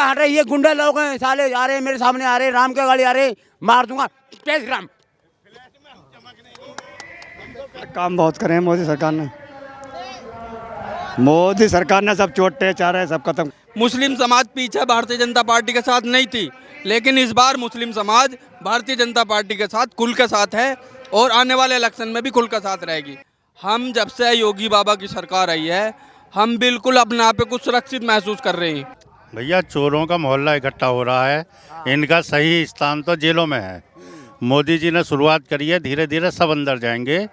हट रहे, ये गुंडा लोग हैं साले, आ रहे मेरे सामने, आ रहे राम के गाड़ी आ रहे, मार दूंगा 23 ग्राम। काम बहुत करे हैं मोदी सरकार ने। मोदी सरकार ने सब चोटे चारे सब खत्म। मुस्लिम समाज पीछे भारतीय जनता पार्टी के साथ नहीं थी, लेकिन इस बार मुस्लिम समाज भारतीय जनता पार्टी के साथ खुल के साथ है और आने वाले इलेक्शन में भी खुल के साथ रहेगी। हम जब से योगी बाबा की सरकार आई है, हम बिल्कुल अपने आप पे कुछ सुरक्षित महसूस कर रहे हैं। भैया चोरों का मोहल्ला इकट्ठा हो रहा है, इनका सही स्थान तो जेलों में है। मोदी जी ने शुरुआत करी है, धीरे धीरे सब अंदर जाएंगे।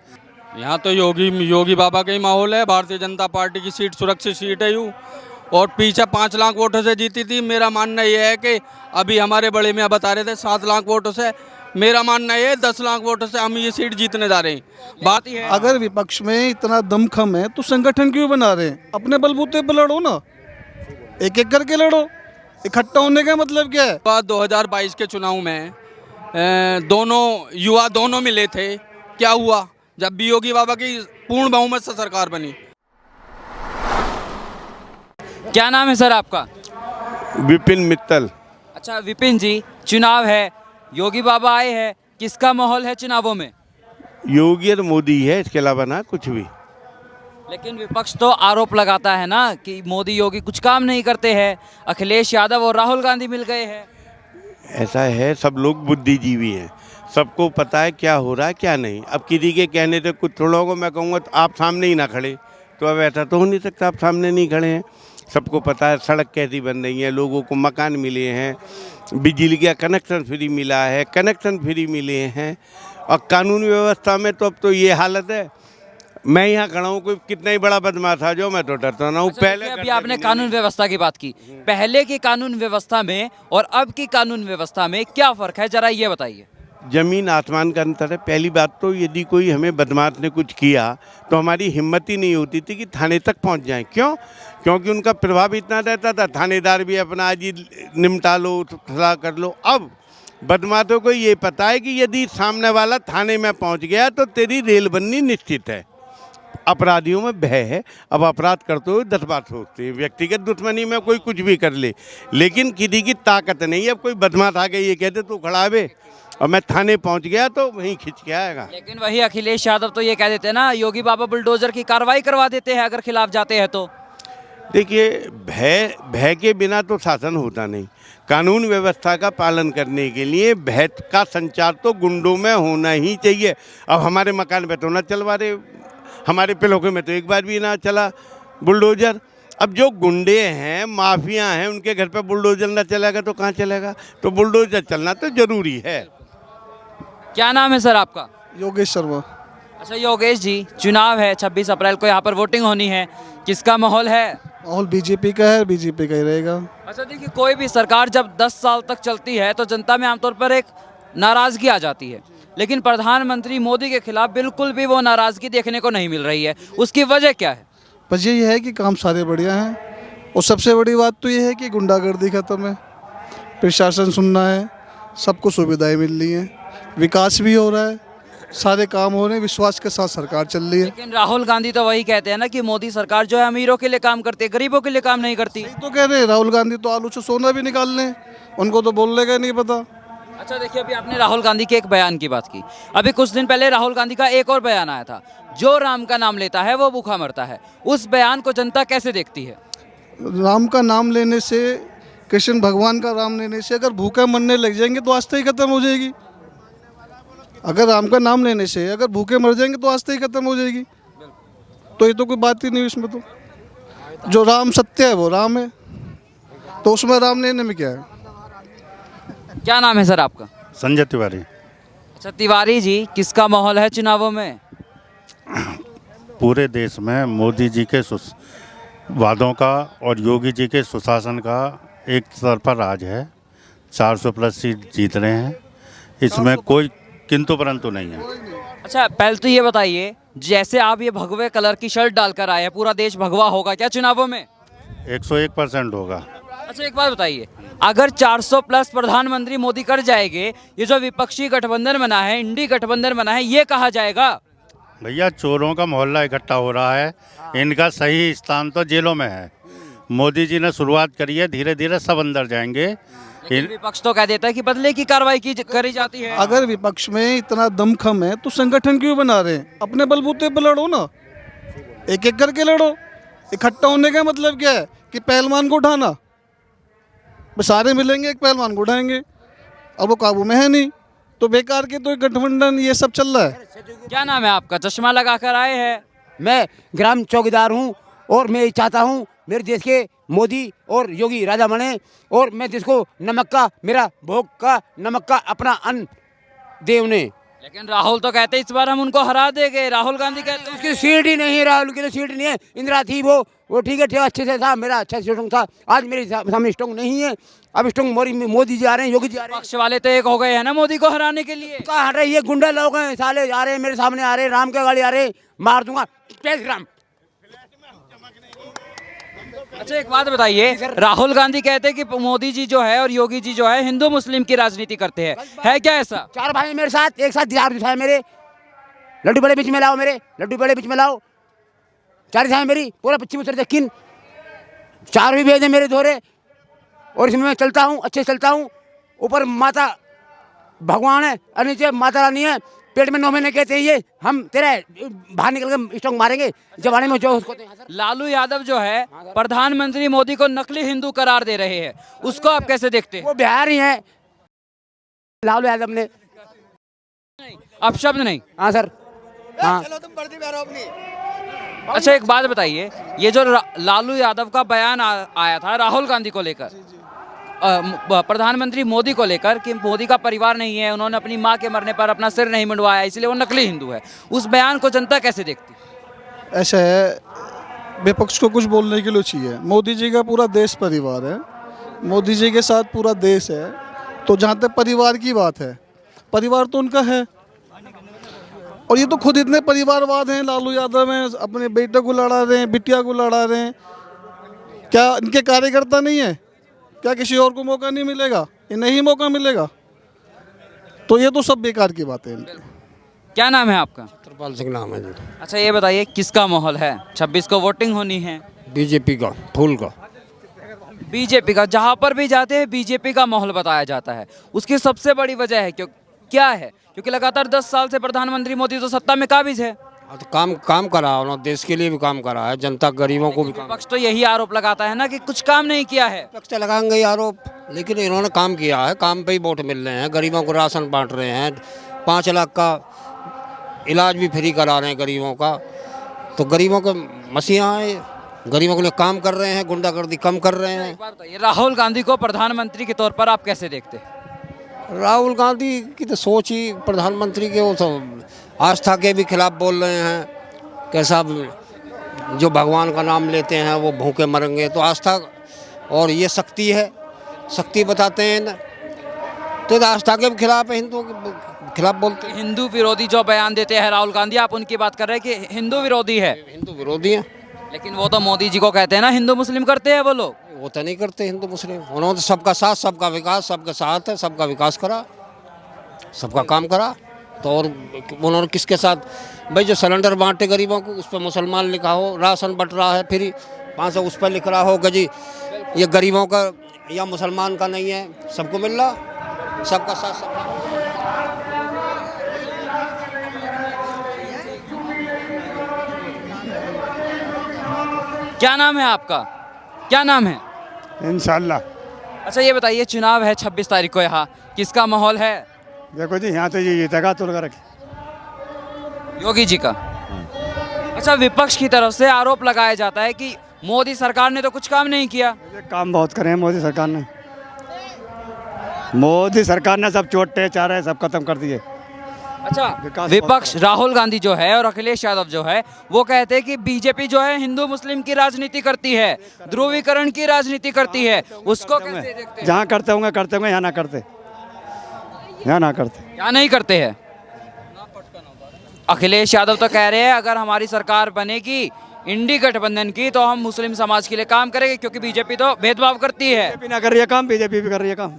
यहाँ तो योगी बाबा का ही माहौल है। भारतीय जनता पार्टी की सीट सुरक्षित सीट है यूँ, और पीछे 5 लाख वोटों से जीती थी। मेरा मानना यह है कि अभी हमारे बड़े मियाँ बता रहे थे 7 लाख वोटों से, मेरा मानना ये 10 लाख वोटों से हम ये सीट जीतने जा रहे हैं। बात ये है, अगर विपक्ष में इतना दमखम है तो संगठन क्यों बना रहे हैं? अपने बलबूते पर लड़ो ना, एक एक करके लड़ो। इकट्ठा होने का मतलब क्या है? 2022 के चुनाव में दोनों युवा दोनों मिले थे, क्या हुआ? जब भी योगी बाबा की पूर्ण बहुमत से सरकार बनी। क्या नाम है सर आपका? विपिन मित्तल। अच्छा विपिन जी, चुनाव है, योगी बाबा आए हैं, किसका माहौल है चुनावों में? योगी और मोदी है, इसके अलावा ना कुछ भी। लेकिन विपक्ष तो आरोप लगाता है ना कि मोदी योगी कुछ काम नहीं करते हैं, अखिलेश यादव और राहुल गांधी मिल गए हैं। ऐसा है, सब लोग बुद्धिजीवी हैं, सबको पता है क्या हो रहा है क्या नहीं। अब किसी के कहने से कुछ थोड़ा को मैं कहूँगा तो आप सामने ही ना खड़े, तो अब ऐसा तो हो नहीं सकता आप सामने नहीं खड़े हैं। सबको पता है सड़क कैसी बन रही है, लोगों को मकान मिले हैं, बिजली का कनेक्शन फ्री मिला है, कनेक्शन फ्री मिले हैं। और कानून व्यवस्था में तो अब तो ये हालत है, मैं यहाँ खड़ा हूँ, कोई कितना ही बड़ा बदमाश आ जाओ मैं तो डरता ना हूँ। अच्छा, पहले अभी आपने कानून व्यवस्था की बात की, पहले की कानून व्यवस्था में और अब की कानून व्यवस्था में क्या फर्क है, जरा ये बताइए। जमीन आसमान का अंतर है। पहली बात तो यदि कोई हमें बदमाश ने कुछ किया तो हमारी हिम्मत ही नहीं होती थी कि थाने तक पहुंच जाएं। क्यों? क्योंकि उनका प्रभाव इतना रहता था, थानेदार भी अपना आज ही निपटा लो, सलाह कर लो। अब बदमाशों को ये पता है कि यदि सामने वाला थाने में पहुंच गया तो तेरी रेल बननी निश्चित है। अपराधियों में भय है, अब अपराध करते हुए 10 बार सोचते हैं। व्यक्तिगत दुश्मनी में कोई कुछ भी कर ले, लेकिन किसी की ताकत नहीं है। अब कोई बदमाश आके ये कहते तू खड़ा बे और मैं थाने पहुंच गया तो वहीं खिंच के आएगा। लेकिन वही अखिलेश यादव तो ये कह देते हैं ना, योगी बाबा बुलडोजर की कार्रवाई करवा देते हैं अगर खिलाफ जाते हैं तो। देखिए, भय के बिना तो शासन होता नहीं। कानून व्यवस्था का पालन करने के लिए भय का संचार तो गुंडों में होना ही चाहिए। अब हमारे मकान पे तो ना चलवा रहे, हमारे पिलोके में तो एक बार भी ना चला बुलडोजर। अब जो गुंडे हैं, माफिया हैं, उनके घर पे बुलडोजर ना चलेगा तो कहाँ चलेगा? तो बुलडोजर चलना तो जरूरी है। क्या नाम है सर आपका? योगेश शर्मा। अच्छा योगेश जी, चुनाव है, 26 अप्रैल को यहाँ पर वोटिंग होनी है, किसका माहौल है? माहौल बीजेपी का है, बीजेपी का ही रहेगा। अच्छा देखिए, कोई भी सरकार जब 10 साल तक चलती है तो जनता में आमतौर पर एक नाराजगी आ जाती है, लेकिन प्रधानमंत्री मोदी के खिलाफ बिल्कुल भी वो नाराजगी देखने को नहीं मिल रही है। उसकी वजह क्या है? बस यही है कि काम सारे बढ़िया हैं, और सबसे बड़ी बात तो ये है कि गुंडागर्दी खत्म है, प्रशासन सुनना है, सबको सुविधाएं मिल रही हैं, विकास भी हो रहा है, सारे काम हो रहे हैं, विश्वास के साथ सरकार चल रही है। लेकिन राहुल गांधी तो वही कहते हैं ना कि मोदी सरकार जो है अमीरों के लिए काम करती है, गरीबों के लिए काम नहीं करती। तो कह रहे हैं राहुल गांधी तो आलू से सोना भी निकाल लें, उनको तो बोलने का नहीं पता। अच्छा देखिए, अभी आपने राहुल गांधी के एक बयान की बात की, अभी कुछ दिन पहले राहुल गांधी का एक और बयान आया था, जो राम का नाम लेता है वो भूखा मरता है। उस बयान को जनता कैसे देखती है? राम का नाम लेने से, कृष्ण भगवान का नाम लेने से अगर भूखे मरने लग जाएंगे तो आस्था ही खत्म हो जाएगी। अगर राम का नाम लेने से अगर भूखे मर जाएंगे तो आस्था ही खत्म हो जाएगी। तो ये तो कोई बात ही नहीं इसमें। तो जो राम सत्य है वो राम है, तो उसमें राम लेने में क्या है? क्या नाम है सर आपका? संजय तिवारी। अच्छा तिवारी जी, किसका माहौल है चुनावों में? पूरे देश में मोदी जी के वादों का और योगी जी के सुशासन का एक तरफा राज है। 400 प्लस सीट जीत रहे हैं, इसमें कोई किंतु परंतु नहीं है। अच्छा पहले तो ये बताइए, जैसे आप ये भगवे कलर की शर्ट डालकर आए हैं, पूरा देश भगवा होगा क्या चुनावों में? 101% होगा। अच्छा एक बात बताइए, अगर 400 प्लस प्रधानमंत्री मोदी कर जाएंगे, ये जो विपक्षी गठबंधन बना है, इंडी गठबंधन बना है, ये कहा जाएगा? भैया चोरों का मोहल्ला इकट्ठा हो रहा है, इनका सही स्थान तो जेलों में है। मोदी जी ने शुरुआत करी है, धीरे धीरे सब अंदर जाएंगे। लेकिन विपक्ष तो कह देता है कि बदले की कार्रवाई करी जाती है। अगर विपक्ष में इतना दमखम है तो संगठन क्यों बना रहे हैं? अपने बलबूते पर लड़ो ना, एक एक करके लड़ो। इकट्ठा होने का मतलब क्या है कि पहलवान को उठाना, बस सारे मिलेंगे एक पहलवान को उठाएंगे, अब वो काबू में है नहीं, तो बेकार के तो गठबंधन ये सब चल रहा है। क्या नाम है आपका? चश्मा लगाकर आए हैं। मैं ग्राम चौकीदार हूँ और मैं ये चाहता हूँ मेरे देश के मोदी और योगी राजा बने और मैं देश को नमक का, मेरा भोग का नमक का अपना अन्न दे उन्हें। लेकिन राहुल तो कहते हैं इस बार हम उनको हरा देंगे। राहुल गांधी कहते हैं उसकी सीट ही नहीं है, राहुल की तो सीट नहीं है। इंदिरा थी वो ठीक है, अच्छे से था, मेरा अच्छा स्ट्रोंग था। आज मेरे सामने स्ट्रोंग नहीं है। अब स्ट्रोंग मोदी जी आ रहे हैं, योगी जी आ रहे हैं। पक्ष वाले तो एक हो गए हैं ना मोदी को हराने के लिए। कहाँ हट रहे, ये गुंडा लोग हैं साले, आ रहे हैं मेरे सामने, आ रहे हैं, राम के गाड़ी आ रहे हैं, मार दूंगा 23 ग्राम। अच्छा एक बात बताइए, राहुल गांधी कहते हैं कि मोदी जी जो है और योगी जी जो है हिंदू मुस्लिम की राजनीति करते हैं, है क्या ऐसा? 4 भाई मेरे साथ एक साथ दिहाड़ दिखाए मेरे, लड्डू बड़े बीच में लाओ, मेरे लड्डू बड़े बीच में लाओ, 4 दिखाए मेरी, पूरा पश्चिम उत्तर दक्षिण 4 भी भेजे मेरे दोहरे। और इसमें मैं चलता हूँ, अच्छे से चलता हूँ। ऊपर माता भगवान है और नीचे माता रानी है। पेट में 9 महीने कहते हैं ये, हम तेरे बाहर निकल के स्ट्रोंग मारेंगे जमाने में जो उसको। लालू यादव जो है प्रधानमंत्री मोदी को नकली हिंदू करार दे रहे हैं, उसको आप कैसे देखते हैं? वो बिहार ही है लालू यादव ने। अब शब्द नहीं। हाँ सर, हाँ। अच्छा एक बात बताइए, ये जो लालू यादव का बयान आया था राहुल गांधी को लेकर, प्रधानमंत्री मोदी को लेकर कि मोदी का परिवार नहीं है, उन्होंने अपनी मां के मरने पर अपना सिर नहीं मुंडवाया इसलिए वो नकली हिंदू है, उस बयान को जनता कैसे देखती? ऐसा है, विपक्ष को कुछ बोलने के लिए चाहिए। मोदी जी का पूरा देश परिवार है, मोदी जी के साथ पूरा देश है, तो जहाँ तक परिवार की बात है, परिवार तो उनका है। और ये तो खुद इतने परिवारवाद हैं, लालू यादव हैं, अपने बेटे को लड़ा रहे हैं, बिटिया को लड़ा रहे हैं। क्या इनके कार्यकर्ता नहीं है? क्या किसी और को मौका नहीं मिलेगा? इन्हें ही मौका मिलेगा? तो ये तो सब बेकार की बातें हैं। क्या नाम है आपका? छत्रपाल सिंह नाम है जी। अच्छा ये बताइए किसका माहौल है? 26 को वोटिंग होनी है। बीजेपी का, फूल का। बीजेपी का, जहाँ पर भी जाते हैं बीजेपी का माहौल बताया जाता है। उसकी सबसे बड़ी वजह है क्या है? क्योंकि लगातार 10 साल से प्रधानमंत्री मोदी तो सत्ता में काबिज है। तो काम करा उन्होंने, देश के लिए भी काम करा है, जनता गरीबों को भी काम। विपक्ष तो यही आरोप लगाता है ना कि कुछ काम नहीं किया है। विपक्ष लगाएंगे ये आरोप, लेकिन इन्होंने काम किया है, काम पे ही वोट मिल रहे हैं, गरीबों को राशन बांट रहे हैं, 5 लाख का इलाज भी फ्री करा रहे हैं गरीबों का। तो गरीबों के मसीहा हैं, गरीबों के लिए काम कर रहे हैं, गुंडागर्दी कम कर रहे हैं। एक बात बताइए, राहुल गांधी को प्रधानमंत्री के तौर पर आप कैसे देखते हैं? राहुल गांधी की तो सोच ही प्रधानमंत्री के, वो तो आस्था के भी खिलाफ बोल रहे हैं। कैसा जो भगवान का नाम लेते हैं वो भूखे मरेंगे, तो आस्था और ये शक्ति है, शक्ति बताते हैं, तो आस्था के भी खिलाफ है, हिंदुओं के खिलाफ बोलते हैं। हिंदू विरोधी जो बयान देते हैं राहुल गांधी, आप उनकी बात कर रहे हैं कि हिंदू विरोधी है? हिंदू विरोधी हैं, लेकिन वो तो मोदी जी को कहते हैं ना हिंदू मुस्लिम करते हैं वो लोग। वो तो नहीं करते हिंदू मुस्लिम, उन्होंने तो सबका साथ सबका विकास, सबके साथ है, सबका विकास करा, सबका काम करा। तो और उन्होंने किसके साथ, भाई जो सिलेंडर बांटे गरीबों को उस पर मुसलमान लिखा हो, राशन बट रहा है फ्री 500 उस पर लिख रहा हो कि जी ये गरीबों का या मुसलमान का नहीं है, सबको मिल रहा, सबका साथ सबका। क्या नाम है आपका? क्या नाम है? इंशाल्लाह। अच्छा ये बताइए, चुनाव है 26 तारीख को, यहाँ किसका माहौल है? देखो जी, यहाँ तो ये जीतेगा तुल कर योगी जी का। अच्छा विपक्ष की तरफ से आरोप लगाया जाता है कि मोदी सरकार ने तो कुछ काम नहीं किया। काम बहुत करे हैं मोदी सरकार ने। मोदी सरकार ने सब चोटे चारे सब खत्म कर दिए। अच्छा विपक्ष राहुल गांधी जो है और अखिलेश यादव जो है वो कहते हैं कि बीजेपी जो है हिंदू मुस्लिम की राजनीति करती है, ध्रुवीकरण की राजनीति करती है, उसको कैसे देखते हैं? जहाँ करते होंगे यहाँ ना करते, यहाँ ना करते, यहाँ नहीं करते हैं। अखिलेश यादव तो कह रहे हैं अगर हमारी सरकार बनेगी इंडी गठबंधन की तो हम मुस्लिम समाज के लिए काम करेंगे, क्योंकि बीजेपी तो भेदभाव करती है। बीजेपी ना कर रही है काम, बीजेपी भी कर रही है काम,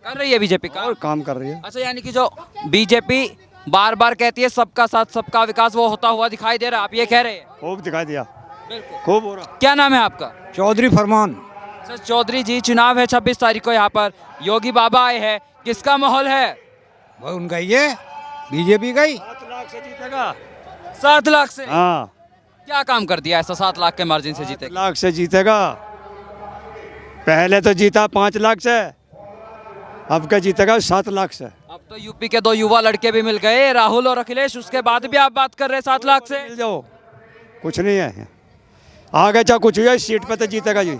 कर रही है बीजेपी काम कर रही है। अच्छा यानी कि जो बीजेपी बार बार कहती है सबका साथ सबका विकास, वो होता हुआ दिखाई दे रहा है, आप ये कह रहे हैं? खूब दिखाई दिया। खूब हो रहा। क्या नाम है आपका? चौधरी फरमान। सर चौधरी जी, चुनाव है 26 तारीख को, यहाँ पर योगी बाबा आए हैं, किसका माहौल है? वो उनका ही है, बीजेपी का ही। 7 लाख से जीतेगा। 7 लाख से? हाँ, क्या काम कर दिया ऐसा 7 लाख के मार्जिन से जीते? 7 लाख से जीतेगा। पहले तो जीता 5 लाख से, अब क्या जीतेगा 7 लाख से। अब तो यूपी के 2 युवा लड़के भी मिल गए, राहुल और अखिलेश, उसके बाद भी आप बात कर रहे हैं 7 लाख से? मिल जाओ, कुछ नहीं है आगे, चाहे कुछ हुआ सीट पे तो जीतेगा जी।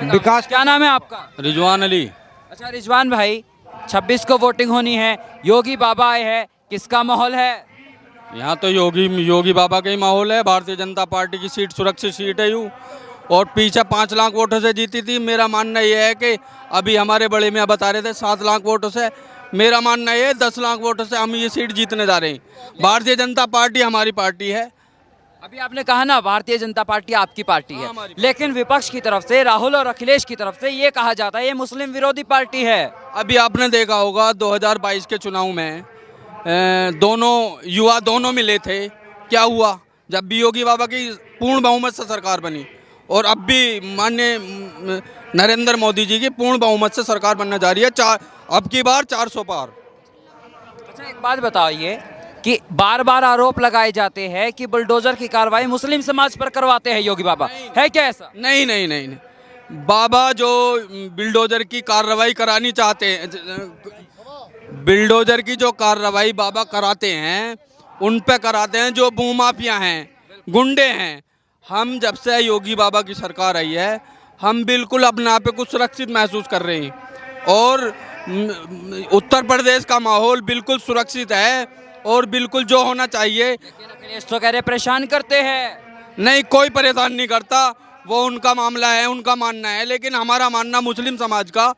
विकास। क्या नाम है आपका? रिजवान अली। अच्छा रिजवान भाई, 26 को वोटिंग होनी है, योगी बाबा आए हैं, किसका माहौल है? यहाँ तो योगी बाबा का ही माहौल है। भारतीय जनता पार्टी की सीट सुरक्षित सीट है यूँ, और पीछे 5 लाख वोटों से जीती थी। मेरा मानना यह है कि अभी हमारे बड़े मियाँ बता रहे थे 7 लाख वोटों से, मेरा मानना ये 10 लाख वोटों से हम ये सीट जीतने जा रहे हैं। भारतीय जनता पार्टी हमारी पार्टी है। अभी आपने कहा ना भारतीय जनता पार्टी आपकी पार्टी है, लेकिन विपक्ष की तरफ से, राहुल और अखिलेश की तरफ से ये कहा जाता है ये मुस्लिम विरोधी पार्टी है। अभी आपने देखा होगा 2022 के चुनाव में दोनों युवा दोनों मिले थे, क्या हुआ? जब भी योगी बाबा की पूर्ण बहुमत से सरकार बनी, और अब भी माननीय नरेंद्र मोदी जी की पूर्ण बहुमत से सरकार बनने जा रही है। अब की बार 400 पार। अच्छा एक बात बताइए कि बार बार आरोप लगाए जाते हैं कि बुलडोजर की कार्रवाई मुस्लिम समाज पर करवाते हैं योगी बाबा, है क्या ऐसा? नहीं नहीं नहीं नहीं, बाबा जो बिल्डोजर की कार्रवाई करानी चाहते हैं, बिल्डोजर की जो कार्रवाई बाबा कराते हैं उन पे कराते हैं जो भूमाफिया हैं, गुंडे हैं। हम जब से योगी बाबा की सरकार आई है, हम बिल्कुल अपने आप पे कुछ सुरक्षित महसूस कर रहे हैं, और उत्तर प्रदेश का माहौल बिल्कुल सुरक्षित है और बिल्कुल जो होना चाहिए। अखिलेश तो कह रहे परेशान करते हैं। नहीं, कोई परेशान नहीं करता, वो उनका मामला है, उनका मानना है। लेकिन हमारा मानना मुस्लिम समाज का,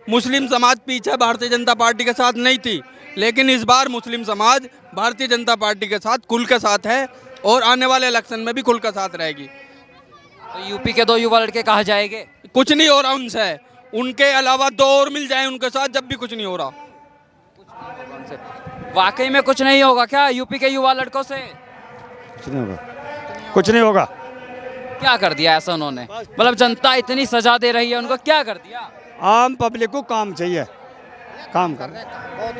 मुस्लिम समाज पीछे भारतीय जनता पार्टी के साथ नहीं थी, लेकिन इस बार मुस्लिम समाज भारतीय जनता पार्टी के साथ खुल के साथ है, और आने वाले इलेक्शन में भी खुल के साथ रहेगी। तो यूपी के 2 युवा लड़के कहा जाएंगे? कुछ नहीं हो रहा उनसे, उनके अलावा 2 और मिल जाए उनके साथ, जब भी कुछ नहीं हो रहा। वाकई में कुछ नहीं होगा क्या यूपी के युवा लड़कों से? कुछ नहीं होगा, कुछ नहीं होगा। क्या कर दिया ऐसा उन्होंने? मतलब जनता इतनी सजा दे रही है उनको, क्या कर दिया? आम पब्लिक को काम चाहिए, काम कर